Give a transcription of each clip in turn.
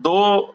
2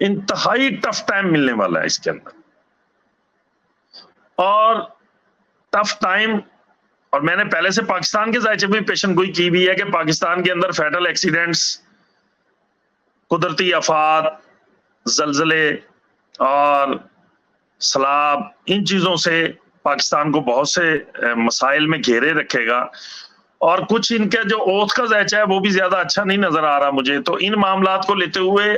انتہائی tough time ملنے والا ہے اس کے اندر. اور ٹف ٹائم، اور میں نے پہلے سے پاکستان کے ذائچے میں پیشن گوئی کی بھی ہے کہ پاکستان کے اندر فیٹل ایکسیڈنٹس، قدرتی آفات، زلزلے اور سیلاب، ان چیزوں سے پاکستان کو بہت سے مسائل میں گھیرے رکھے گا. اور کچھ ان کا جو اوتھ کا ذائچہ ہے وہ بھی زیادہ اچھا نہیں نظر آ رہا مجھے. تو ان معاملات کو لیتے ہوئے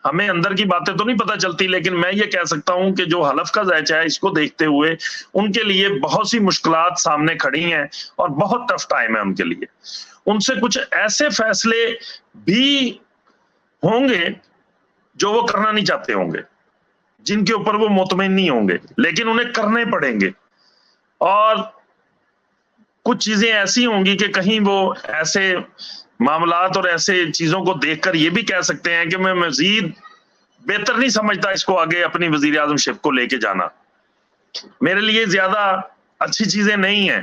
ہمیں اندر کی باتیں تو نہیں پتہ چلتی، لیکن میں یہ کہہ سکتا ہوں کہ جو حلف کا ذائچہ ہے اس کو دیکھتے ہوئے ان کے لیے بہت سی مشکلات سامنے کھڑی ہیں اور بہت ٹف ٹائم ہے ان کے لیے. ان سے کچھ ایسے فیصلے بھی ہوں گے جو وہ کرنا نہیں چاہتے ہوں گے، جن کے اوپر وہ مطمئن نہیں ہوں گے، لیکن انہیں کرنے پڑیں گے. اور کچھ چیزیں ایسی ہوں گی کہ کہیں وہ ایسے معاملات اور ایسے چیزوں کو دیکھ کر یہ بھی کہہ سکتے ہیں کہ میں مزید بہتر نہیں سمجھتا اس کو آگے اپنی وزیر اعظم شپ کو لے کے جانا. میرے لیے زیادہ اچھی چیزیں نہیں ہیں،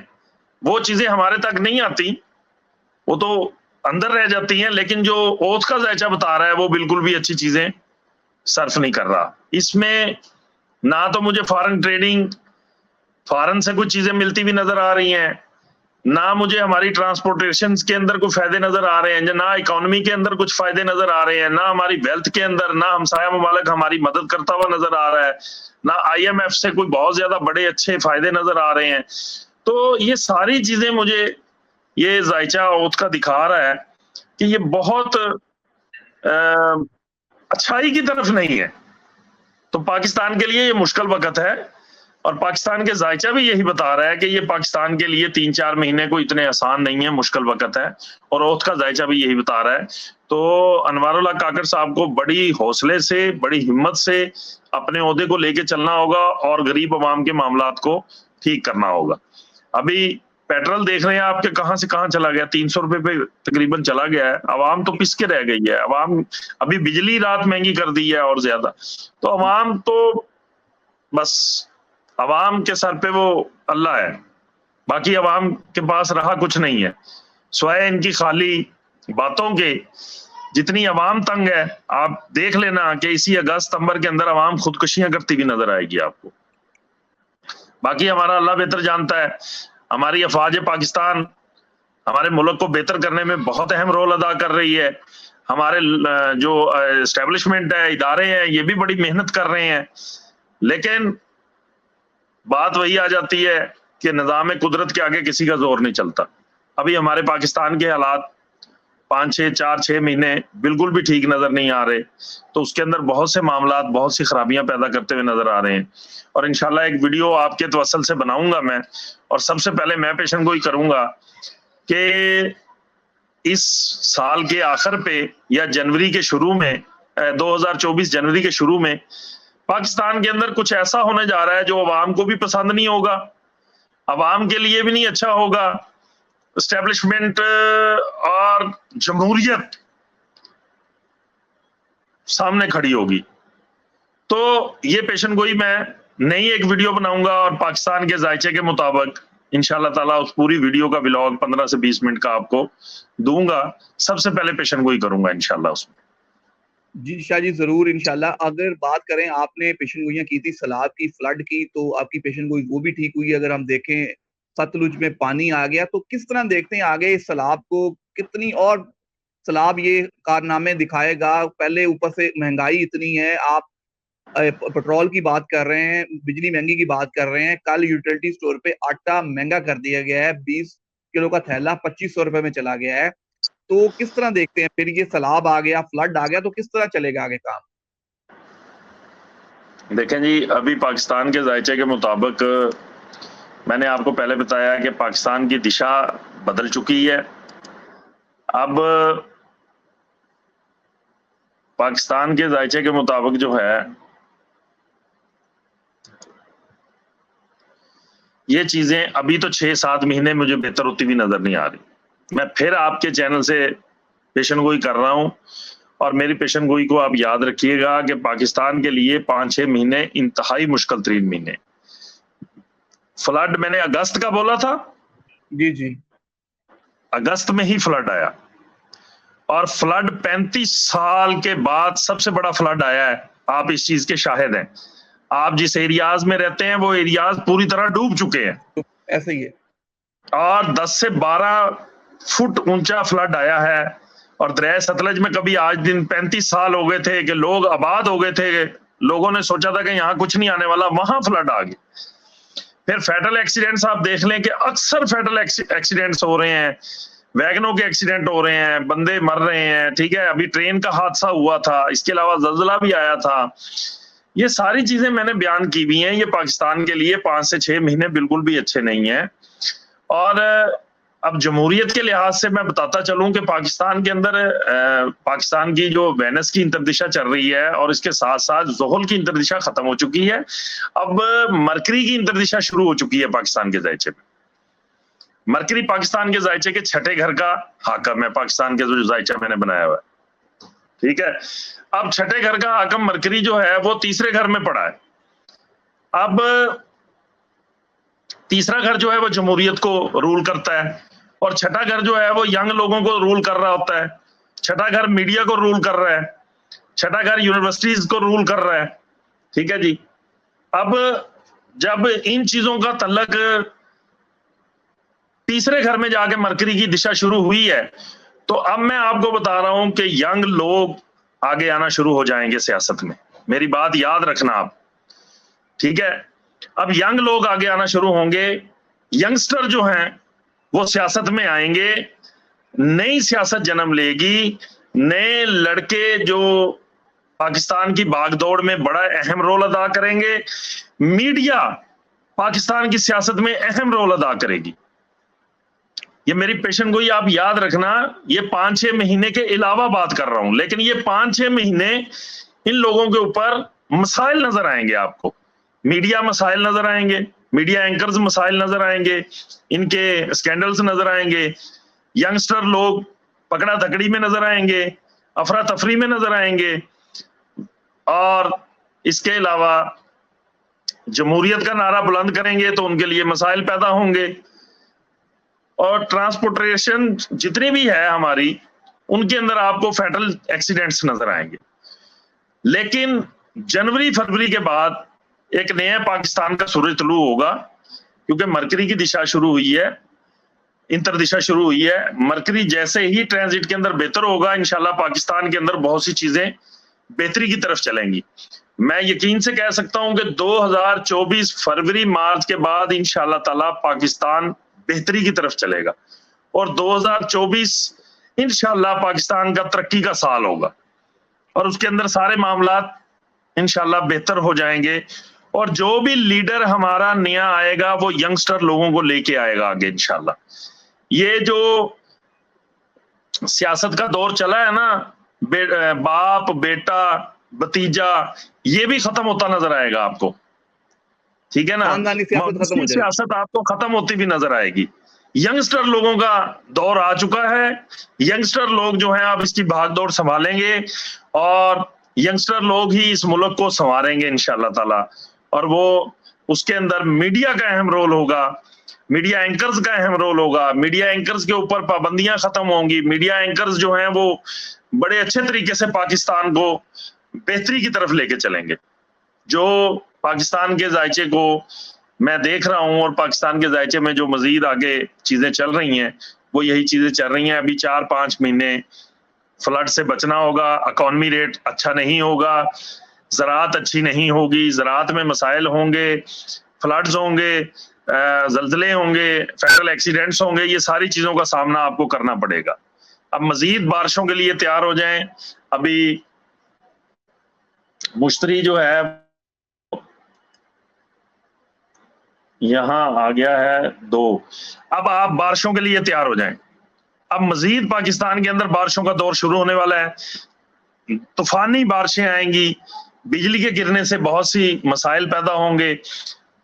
وہ چیزیں ہمارے تک نہیں آتی، وہ تو اندر رہ جاتی ہیں. لیکن جو اوتھ کا ذائچہ بتا رہا ہے وہ بالکل بھی اچھی چیزیں صرف نہیں کر رہا. اس میں نہ تو مجھے فارن ٹریڈنگ، فارن سے کچھ چیزیں ملتی بھی نظر آ رہی ہیں، نہ مجھے ہماری ٹرانسپورٹیشن کے اندر کوئی فائدے نظر آ رہے ہیں، نہ اکانومی کے اندر کچھ فائدے نظر آ رہے ہیں، نہ ہماری ویلتھ کے اندر، نہ ہمسایہ ممالک ہماری مدد کرتا ہوا نظر آ رہا ہے، نہ آئی ایم ایف سے کوئی بہت زیادہ بڑے اچھے فائدے نظر آ رہے ہیں. تو یہ ساری چیزیں مجھے یہ ذائچہ اوتھ کا دکھا رہا ہے کہ یہ بہت اچھائی کی طرف نہیں ہے. تو پاکستان کے لیے یہ مشکل وقت ہے، اور پاکستان کے ذائچہ بھی یہی بتا رہا ہے کہ یہ پاکستان کے لیے 3-4 مہینے کو اتنے آسان نہیں ہے، مشکل وقت ہے. اور اوتھ کا ذائچہ بھی یہی بتا رہا ہے. تو انوار اللہ کاکڑ صاحب کو بڑی حوصلے سے، بڑی ہمت سے اپنے عہدے کو لے کے چلنا ہوگا اور غریب عوام کے معاملات کو ٹھیک کرنا ہوگا. ابھی پیٹرول دیکھ رہے ہیں آپ کے کہاں سے کہاں چلا گیا، 300 روپے پہ تقریباً چلا گیا ہے. عوام تو پس کے رہ گئی ہے. عوام ابھی بجلی رات مہنگی کر دی ہے اور زیادہ. تو عوام تو بس عوام کے سر پہ وہ اللہ ہے، باقی عوام کے پاس رہا کچھ نہیں ہے سوائے ان کی خالی باتوں کے. جتنی عوام تنگ ہے آپ دیکھ لینا کہ اسی اگست ستمبر کے اندر عوام خودکشیاں کرتی بھی نظر آئے گی آپ کو. باقی ہمارا اللہ بہتر جانتا ہے. ہماری افواج پاکستان ہمارے ملک کو بہتر کرنے میں بہت اہم رول ادا کر رہی ہے. ہمارے جو اسٹیبلشمنٹ ہے، ادارے ہیں، یہ بھی بڑی محنت کر رہے ہیں. لیکن بات وہی آ جاتی ہے کہ نظام قدرت کے آگے کسی کا زور نہیں چلتا. ابھی ہمارے پاکستان کے حالات 4-6 مہینے بالکل بھی ٹھیک نظر نہیں آ رہے. تو اس کے اندر بہت سے معاملات، بہت سی خرابیاں پیدا کرتے ہوئے نظر آ رہے ہیں. اور انشاءاللہ ایک ویڈیو آپ کے توسل سے بناؤں گا میں، اور سب سے پہلے میں پیشن گوئی کروں گا کہ اس سال کے آخر پہ یا جنوری کے شروع میں 2024 جنوری کے شروع میں پاکستان کے اندر کچھ ایسا ہونے جا رہا ہے جو عوام کو بھی پسند نہیں ہوگا، عوام کے لیے بھی نہیں اچھا ہوگا. اسٹیبلشمنٹ اور جمہوریت سامنے کھڑی ہوگی. تو یہ پیشن گوئی میں نئی ایک ویڈیو بناؤں گا اور پاکستان کے ذائچے کے مطابق انشاءاللہ تعالیٰ اس پوری ویڈیو کا ولاگ 15 سے 20 منٹ کا آپ کو دوں گا. سب سے پہلے پیشن گوئی کروں گا انشاءاللہ اس میں. جی شاہ جی ضرور انشاءاللہ. اگر بات کریں، آپ نے پیشن گوئیاں کی تھی سیلاب کی، فلڈ کی، تو آپ کی پیشن گوئی وہ بھی ٹھیک ہوئی. اگر ہم دیکھیں ستلج میں پانی آ گیا، تو کس طرح دیکھتے ہیں آگے اس سیلاب کو؟ کتنی اور سیلاب یہ کارنامے دکھائے گا؟ پہلے اوپر سے مہنگائی اتنی ہے، آپ پیٹرول کی بات کر رہے ہیں، بجلی مہنگی کی بات کر رہے ہیں. کل یوٹیلٹی سٹور پہ آٹا مہنگا کر دیا گیا ہے، 20 کلو کا تھیلا 2500 روپے میں چلا گیا ہے. تو کس طرح دیکھتے ہیں پھر یہ سیلاب آ گیا، فلڈ آ گیا، تو کس طرح چلے گا آگے کام؟ دیکھیں جی، ابھی پاکستان کے ذائچے کے مطابق میں نے آپ کو پہلے بتایا کہ پاکستان کی دشا بدل چکی ہے. اب پاکستان کے ذائچے کے مطابق جو ہے یہ چیزیں ابھی تو 6-7 مہینے مجھے بہتر ہوتی بھی نظر نہیں آ رہی. میں پھر آپ کے چینل سے پیشن گوئی کر رہا ہوں، اور میری پیشن گوئی کو آپ یاد رکھیے گا کہ پاکستان کے لیے 5-6 مہینے انتہائی مشکل ترین مہینے. فلڈ میں نے اگست کا بولا تھا، جی جی، اگست میں ہی فلڈ آیا. اور فلڈ 35 سال کے بعد سب سے بڑا فلڈ آیا ہے. آپ اس چیز کے شاہد ہیں. آپ جس ایریاز میں رہتے ہیں وہ ایریاز پوری طرح ڈوب چکے ہیں. ایسا ہی ہے. اور 10 سے 12 فٹ اونچا فلڈ آیا ہے. اور دریائے ستلج میں کبھی آج دن 35 سال ہو گئے تھے کہ لوگ آباد ہو گئے تھے, لوگوں نے سوچا تھا کہ یہاں کچھ نہیں آنے والا, وہاں فلڈ آ گئے. پھر فیٹل ایکسیڈنٹس آپ دیکھ لیں کہ اکثر فیٹل ایکسیڈنٹس ہو رہے ہیں, ویگنوں کے ایکسیڈنٹ ہو رہے ہیں, بندے مر رہے ہیں. ٹھیک ہے, ابھی ٹرین کا حادثہ ہوا تھا, اس کے علاوہ زلزلہ بھی آیا تھا. یہ ساری چیزیں میں نے بیان کی بھی ہیں. یہ پاکستان کے لیے 5 سے 6 مہینے بالکل بھی اچھے نہیں ہیں. اور اب جمہوریت کے لحاظ سے میں بتاتا چلوں کہ پاکستان کے اندر پاکستان کی جو وینس کی انتردشا چل رہی ہے اور اس کے ساتھ ساتھ زحل کی انتردشا ختم ہو چکی ہے. اب مرکری کی انتردشا شروع ہو چکی ہے پاکستان کے زائچے میں. مرکری پاکستان کے زائچے کے 6ٹھے گھر کا حاکم ہے, پاکستان کے جو زائچہ میں نے بنایا ہوا ہے. ٹھیک ہے, اب 6ٹھے گھر کا حاکم مرکری جو ہے وہ تیسرے گھر میں پڑا ہے. اب تیسرا گھر جو ہے وہ جمہوریت کو رول کرتا ہے, اور 6ٹھا گھر جو ہے وہ ینگ لوگوں کو رول کر رہا ہوتا ہے. 6ٹھا گھر میڈیا کو رول کر رہا ہے. 6ٹھا گھر یونیورسٹیز کو رول کر رہا ہے. ٹھیک ہے جی. اب جب ان چیزوں کا تعلق تیسرے گھر میں جا کے مرکری کی دشا شروع ہوئی ہے, تو اب میں آپ کو بتا رہا ہوں کہ ینگ لوگ آگے آنا شروع ہو جائیں گے سیاست میں. میری بات یاد رکھنا آپ. ٹھیک ہے, اب ینگ لوگ آگے آنا شروع ہوں گے. ینگسٹر جو ہیں وہ سیاست میں آئیں گے, نئی سیاست جنم لے گی. نئے لڑکے جو پاکستان کی باغ دوڑ میں بڑا اہم رول ادا کریں گے. میڈیا پاکستان کی سیاست میں اہم رول ادا کرے گی. یہ میری پیشن گوئی آپ یاد رکھنا. یہ 5-6 مہینے کے علاوہ بات کر رہا ہوں, لیکن یہ 5-6 مہینے ان لوگوں کے اوپر مسائل نظر آئیں گے آپ کو. میڈیا مسائل نظر آئیں گے, میڈیا اینکرز مسائل نظر آئیں گے, ان کے سکینڈلز نظر آئیں گے. ینگسٹر لوگ پکڑا دھکڑی میں نظر آئیں گے, افراتفری میں نظر آئیں گے. اور اس کے علاوہ جمہوریت کا نعرہ بلند کریں گے تو ان کے لیے مسائل پیدا ہوں گے. اور ٹرانسپورٹیشن جتنی بھی ہے ہماری, ان کے اندر آپ کو فیٹل ایکسیڈنٹس نظر آئیں گے. لیکن جنوری فروری کے بعد ایک نیا پاکستان کا سورج طلوع ہوگا, کیونکہ مرکری کی دشا شروع ہوئی ہے, انتردشا شروع ہوئی ہے. مرکری جیسے ہی ٹرانزٹ کے اندر بہتر ہوگا, انشاءاللہ پاکستان کے اندر بہت سی چیزیں بہتری کی طرف چلیں گی. میں یقین سے کہہ سکتا ہوں کہ 2024 فروری مارچ کے بعد انشاءاللہ تعالی پاکستان بہتری کی طرف چلے گا, اور 2024 انشاءاللہ پاکستان کا ترقی کا سال ہوگا, اور اس کے اندر سارے معاملات انشاءاللہ بہتر ہو جائیں گے. اور جو بھی لیڈر ہمارا نیا آئے گا وہ ینگسٹر لوگوں کو لے کے آئے گا آگے انشاءاللہ. یہ جو سیاست کا دور چلا ہے نا, باپ بیٹا بتیجا, یہ بھی ختم ہوتا نظر آئے گا آپ کو. ٹھیک ہے نا, سیاست آپ کو ختم ہوتی بھی نظر آئے گی. ینگسٹر لوگوں کا دور آ چکا ہے. ینگسٹر لوگ جو ہیں آپ اس کی بھاگ دوڑ سنبھالیں گے, اور ینگسٹر لوگ ہی اس ملک کو سنواریں گے انشاءاللہ تعالی. اور وہ اس کے اندر میڈیا کا اہم رول ہوگا, میڈیا اینکرز کا اہم رول ہوگا. میڈیا اینکرز کے اوپر پابندیاں ختم ہوں گی. میڈیا اینکرز جو ہیں وہ بڑے اچھے طریقے سے پاکستان کو بہتری کی طرف لے کے چلیں گے. جو پاکستان کے ذائچے کو میں دیکھ رہا ہوں, اور پاکستان کے ذائچے میں جو مزید آگے چیزیں چل رہی ہیں وہ یہی چیزیں چل رہی ہیں. ابھی 4-5 مہینے فلڈ سے بچنا ہوگا, اکانومی ریٹ اچھا نہیں ہوگا, زراعت اچھی نہیں ہوگی, زراعت میں مسائل ہوں گے, فلڈز ہوں گے, زلزلے ہوں گے, فیٹل ایکسیڈنٹس ہوں گے. یہ ساری چیزوں کا سامنا آپ کو کرنا پڑے گا. اب مزید بارشوں کے لیے تیار ہو جائیں. ابھی مشتری جو ہے یہاں آ گیا ہے 2. اب آپ بارشوں کے لیے تیار ہو جائیں. اب مزید پاکستان کے اندر بارشوں کا دور شروع ہونے والا ہے. طوفانی بارشیں آئیں گی, بجلی کے گرنے سے بہت سی مسائل پیدا ہوں گے,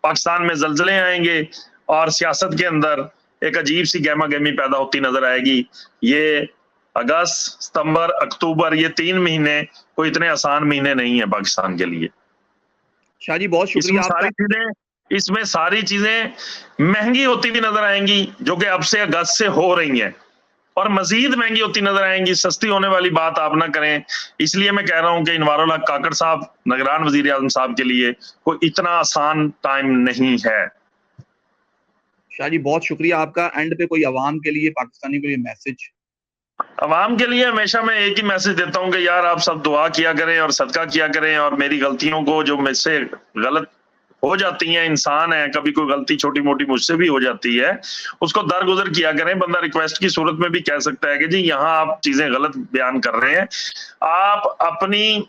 پاکستان میں زلزلے آئیں گے, اور سیاست کے اندر ایک عجیب سی گہما گہمی پیدا ہوتی نظر آئے گی. یہ اگست, ستمبر, اکتوبر, یہ 3 مہینے کوئی اتنے آسان مہینے نہیں ہیں پاکستان کے لیے. شاہ جی بہت شکریہ. اس میں ساری چیزیں مہنگی ہوتی بھی نظر آئیں گی, جو کہ اب سے اگست سے ہو رہی ہیں, اور مزید مہنگی ہوتی نظر آئیں گی. سستی ہونے والی بات آپ نہ کریں. اس لیے میں کہہ رہا ہوں کہ انوار الحق کاکڑ صاحب نگران وزیر اعظم صاحب کے لیے کوئی اتنا آسان ٹائم نہیں ہے. شاہ جی بہت شکریہ آپ کا. اینڈ پہ کوئی عوام کے لیے، پاکستانی کے لیے میسج؟ عوام کے لیے ہمیشہ میں ایک ہی میسج دیتا ہوں کہ یار آپ سب دعا کیا کریں اور صدقہ کیا کریں، اور میری غلطیوں کو جو مجھ سے غلط ہو جاتی ہیں، انسان ہے، کبھی کوئی غلطی چھوٹی موٹی مجھ سے بھی ہو جاتی ہے، اس کو درگزر کیا کریں. بندہ ریکویسٹ کی صورت میں بھی کہہ سکتا ہے کہ جی یہاں آپ چیزیں غلط بیان کر رہے ہیں. آپ اپنی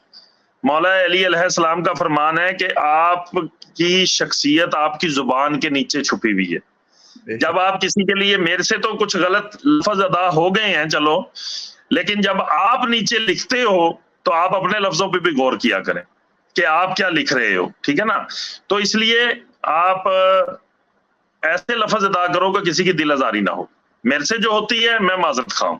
مولا علی علیہ السلام کا فرمان ہے کہ آپ کی شخصیت آپ کی زبان کے نیچے چھپی ہوئی ہے. جب آپ کسی کے لیے، میرے سے تو کچھ غلط لفظ ادا ہو گئے ہیں چلو، لیکن جب آپ نیچے لکھتے ہو تو آپ اپنے لفظوں پہ بھی غور کیا کریں کہ آپ کیا لکھ رہے ہو، ٹھیک ہے نا. تو اس لیے آپ ایسے لفظ ادا کرو کہ کسی کی دل آزاری نہ ہو. میرے سے جو ہوتی ہے میں معذرت خواہ ہوں.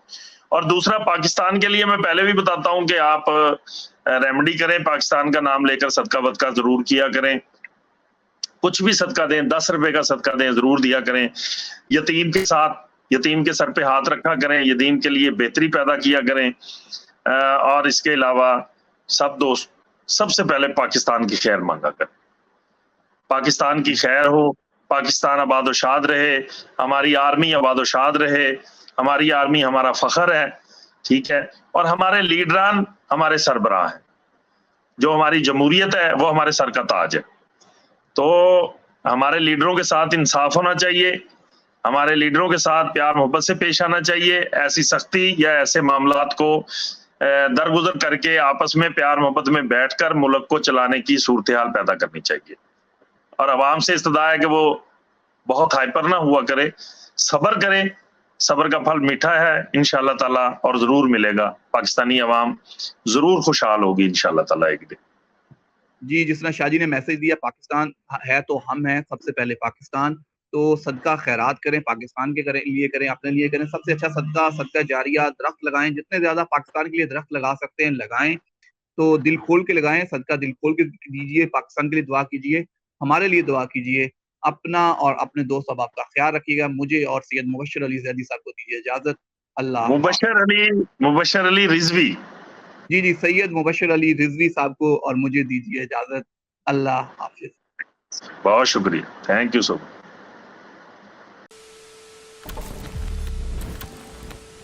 اور دوسرا، پاکستان کے لیے میں پہلے بھی بتاتا ہوں کہ آپ ریمیڈی کریں، پاکستان کا نام لے کر صدقہ بدقہ ضرور کیا کریں. کچھ بھی صدقہ دیں، 10 روپے کا صدقہ دیں، ضرور دیا کریں. یتیم کے ساتھ، یتیم کے سر پہ ہاتھ رکھا کریں، یتیم کے لیے بہتری پیدا کیا کریں. اور اس کے علاوہ سب دوست سب سے پہلے پاکستان کی خیر مانگا کریں. پاکستان کی خیر ہو، پاکستان آباد و شاد رہے، ہماری آرمی آباد و شاد رہے. ہماری آرمی ہمارا فخر ہے، ٹھیک ہے. اور ہمارے لیڈران ہمارے سربراہ ہیں. جو ہماری جمہوریت ہے وہ ہمارے سر کا تاج ہے. تو ہمارے لیڈروں کے ساتھ انصاف ہونا چاہیے، ہمارے لیڈروں کے ساتھ پیار محبت سے پیش آنا چاہیے. ایسی سختی یا ایسے معاملات کو درگزر کر کے آپس میں پیار محبت میں بیٹھ کر ملک کو چلانے کی صورتحال پیدا کرنی چاہیے. اور عوام سے استدعا ہے کہ وہ بہت ہائپر نہ ہوا کرے، صبر کریں. صبر کا پھل میٹھا ہے انشاءاللہ تعالی، اور ضرور ملے گا. پاکستانی عوام ضرور خوشحال ہوگی انشاءاللہ تعالی ایک دن. جی، جس طرح شاہ جی نے میسج دیا، پاکستان ہے تو ہم ہیں، سب سے پہلے پاکستان. تو صدقہ خیرات کریں، پاکستان کے لیے کریں، اپنے لیے کریں. سب سے اچھا صدقہ جاریہ، درخت لگائیں. جتنے زیادہ پاکستان کے لیے درخت لگا سکتے ہیں لگائیں. تو دل کھول کے لگائیں، صدقہ دل کھول کے دیجیے. پاکستان کے لیے دعا کیجیے، ہمارے لیے دعا کیجیے. اپنا اور اپنے دوست احباب کا خیال رکھیے گا. مجھے اور سید مبشر علی زیدی صاحب کو دیجیے اجازت. اللہ مبشر علی رضوی، جی سید مبشر علی رضوی صاحب کو اور مجھے دیجیے اجازت. اللہ حافظ. بہت شکریہ، تھینک یو سو مچ.